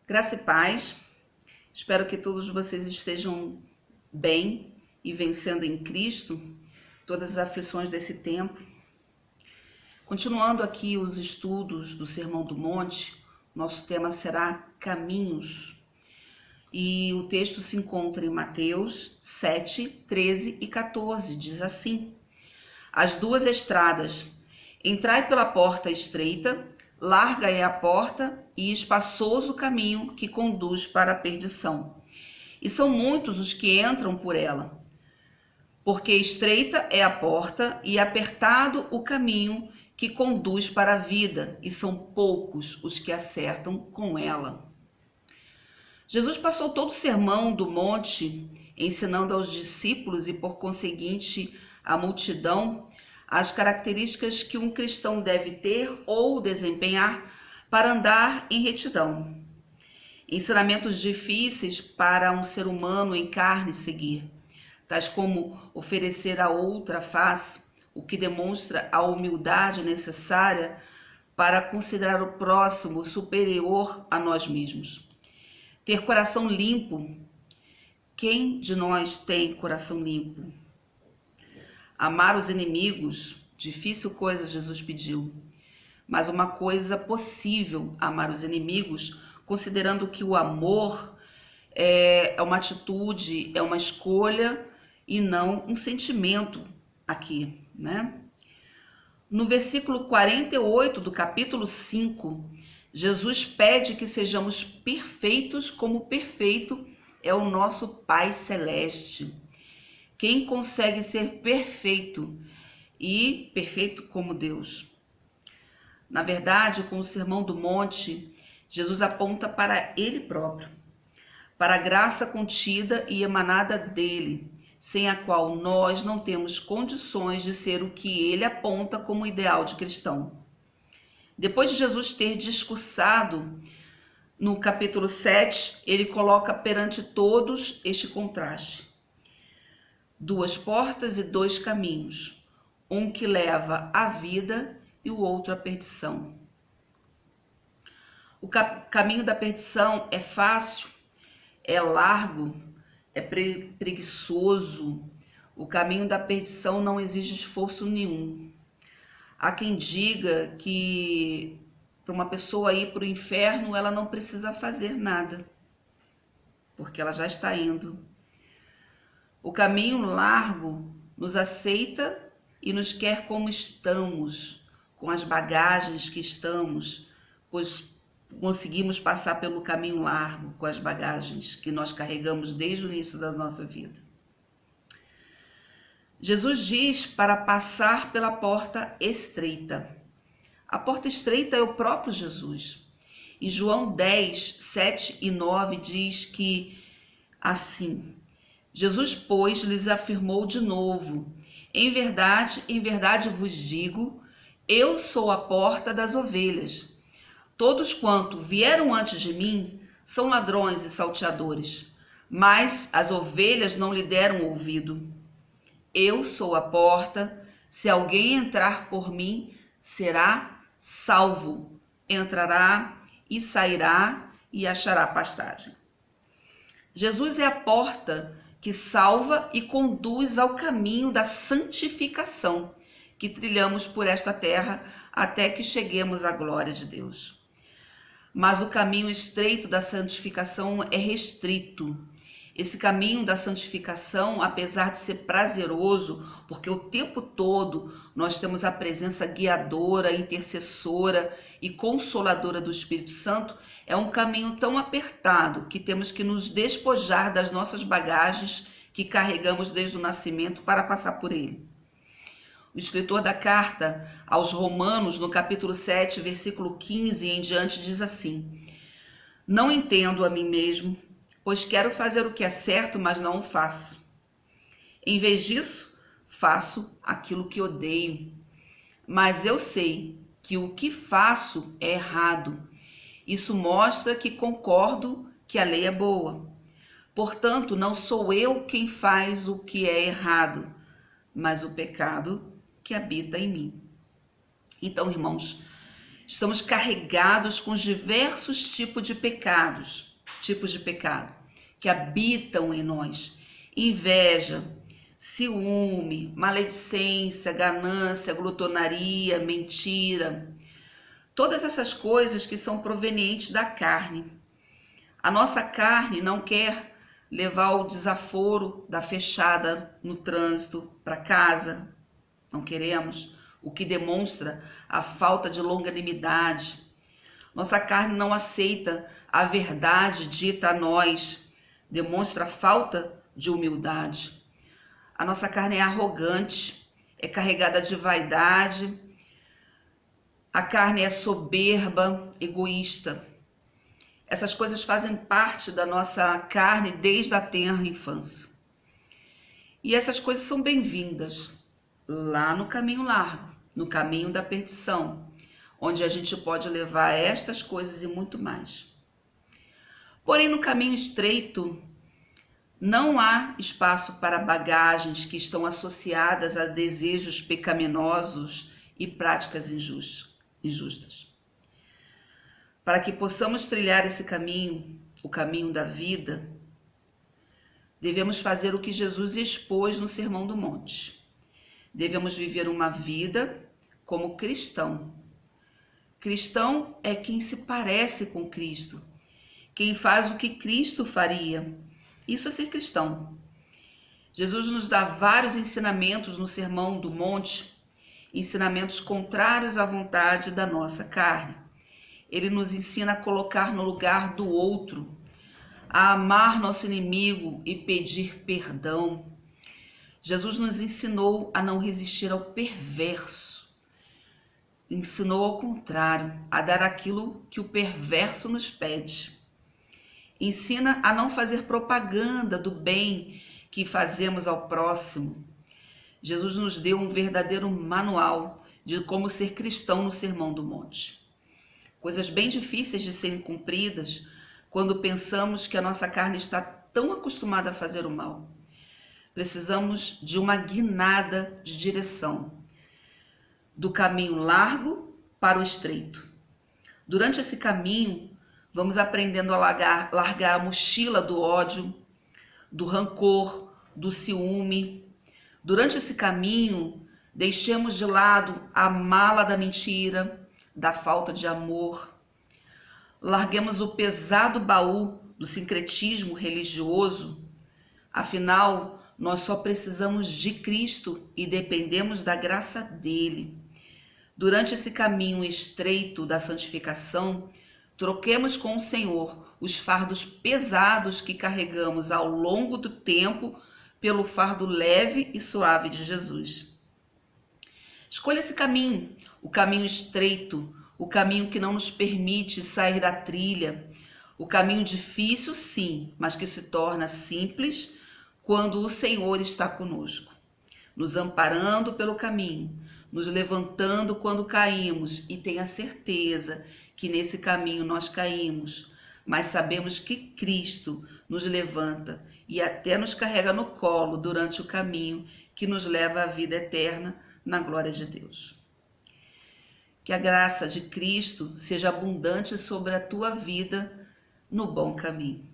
Graça e paz. Espero que todos vocês estejam bem e vencendo em Cristo todas as aflições desse tempo. Continuando aqui os estudos do Sermão do Monte, nosso tema será caminhos. E o texto se encontra em Mateus 7, 13 e 14. Diz assim: As duas estradas. Entrai pela porta estreita, larga é a porta e espaçoso o caminho que conduz para a perdição. E são muitos os que entram por ela. Porque estreita é a porta e apertado o caminho que conduz para a vida, e são poucos os que acertam com ela. Jesus passou todo o sermão do monte, ensinando aos discípulos e, por conseguinte, à multidão, as características que um cristão deve ter ou desempenhar para andar em retidão. Ensinamentos difíceis para um ser humano em carne seguir, tais como oferecer a outra face, o que demonstra a humildade necessária para considerar o próximo superior a nós mesmos. Ter coração limpo. Quem de nós tem coração limpo? Amar os inimigos. Difícil coisa Jesus pediu, mas uma coisa possível: amar os inimigos, considerando que o amor é uma atitude, é uma escolha e não um sentimento aqui, né? No versículo 48 do capítulo 5, Jesus pede que sejamos perfeitos como perfeito é o nosso Pai Celeste. Quem consegue ser perfeito e perfeito como Deus? Na verdade, com o Sermão do Monte, Jesus aponta para Ele próprio, para a graça contida e emanada dele, sem a qual nós não temos condições de ser o que ele aponta como ideal de cristão. Depois de Jesus ter discursado no capítulo 7, ele coloca perante todos este contraste: duas portas e dois caminhos, um que leva à vida e o outro à perdição. O caminho da perdição é fácil, é largo, é preguiçoso. O caminho da perdição não exige esforço nenhum. Há quem diga que para uma pessoa ir para o inferno ela não precisa fazer nada, porque ela já está indo. O caminho largo nos aceita e nos quer como estamos, com as bagagens que estamos, pois conseguimos passar pelo caminho largo com as bagagens que nós carregamos desde o início da nossa vida. Jesus diz para passar pela porta estreita. A porta estreita é o próprio Jesus. Em João 10, 7 e 9 diz que assim: Jesus, pois, lhes afirmou de novo: em verdade vos digo, eu sou a porta das ovelhas. Todos quanto vieram antes de mim são ladrões e salteadores, mas as ovelhas não lhe deram ouvido. Eu sou a porta, se alguém entrar por mim, será salvo. Entrará e sairá e achará pastagem. Jesus é a porta que salva e conduz ao caminho da santificação que trilhamos por esta terra até que cheguemos à glória de Deus. Mas o caminho estreito da santificação é restrito. Esse caminho da santificação, apesar de ser prazeroso, porque o tempo todo nós temos a presença guiadora, intercessora e consoladora do Espírito Santo, é um caminho tão apertado que temos que nos despojar das nossas bagagens que carregamos desde o nascimento para passar por ele. O escritor da carta aos Romanos, no capítulo 7, versículo 15 em diante, diz assim: Não entendo a mim mesmo, pois quero fazer o que é certo, mas não o faço. Em vez disso, faço aquilo que odeio. Mas eu sei que o que faço é errado. Isso mostra que concordo que a lei é boa. Portanto, não sou eu quem faz o que é errado, mas o pecado que habita em mim. Então, irmãos, estamos carregados com diversos tipos de pecado que habitam em nós. Inveja, ciúme, maledicência, ganância, glutonaria, mentira. Todas essas coisas que são provenientes da carne. A nossa carne não quer levar o desaforo da fechada no trânsito para casa. Não queremos, o que demonstra a falta de longanimidade. Nossa carne não aceita a verdade dita a nós, demonstra a falta de humildade. A nossa carne é arrogante, é carregada de vaidade. A carne é soberba, egoísta. Essas coisas fazem parte da nossa carne desde a tenra infância. E essas coisas são bem-vindas lá no caminho largo, no caminho da perdição, onde a gente pode levar estas coisas e muito mais. Porém, no caminho estreito, não há espaço para bagagens que estão associadas a desejos pecaminosos e práticas injustas. Para que possamos trilhar esse caminho, o caminho da vida, devemos fazer o que Jesus expôs no Sermão do Monte. Devemos viver uma vida como cristão. Cristão é quem se parece com Cristo, quem faz o que Cristo faria. Isso é ser cristão. Jesus nos dá vários ensinamentos no Sermão do Monte, ensinamentos contrários à vontade da nossa carne. Ele nos ensina a colocar no lugar do outro, a amar nosso inimigo e pedir perdão. Jesus nos ensinou a não resistir ao perverso. Ensinou ao contrário, a dar aquilo que o perverso nos pede. Ensina a não fazer propaganda do bem que fazemos ao próximo. Jesus nos deu um verdadeiro manual de como ser cristão no Sermão do Monte. Coisas bem difíceis de serem cumpridas quando pensamos que a nossa carne está tão acostumada a fazer o mal. Precisamos de uma guinada de direção, do caminho largo para o estreito. Durante esse caminho, vamos aprendendo a largar a mochila do ódio, do rancor, do ciúme. Durante esse caminho, deixemos de lado a mala da mentira, da falta de amor. Larguemos o pesado baú do sincretismo religioso. Afinal, nós só precisamos de Cristo e dependemos da graça dele. Durante esse caminho estreito da santificação, troquemos com o Senhor os fardos pesados que carregamos ao longo do tempo pelo fardo leve e suave de Jesus. Escolha esse caminho, o caminho estreito, o caminho que não nos permite sair da trilha, o caminho difícil, sim, mas que se torna simples quando o Senhor está conosco, nos amparando pelo caminho, nos levantando quando caímos, e tenha certeza que nesse caminho nós caímos, mas sabemos que Cristo nos levanta e até nos carrega no colo durante o caminho que nos leva à vida eterna na glória de Deus. Que a graça de Cristo seja abundante sobre a tua vida no bom caminho.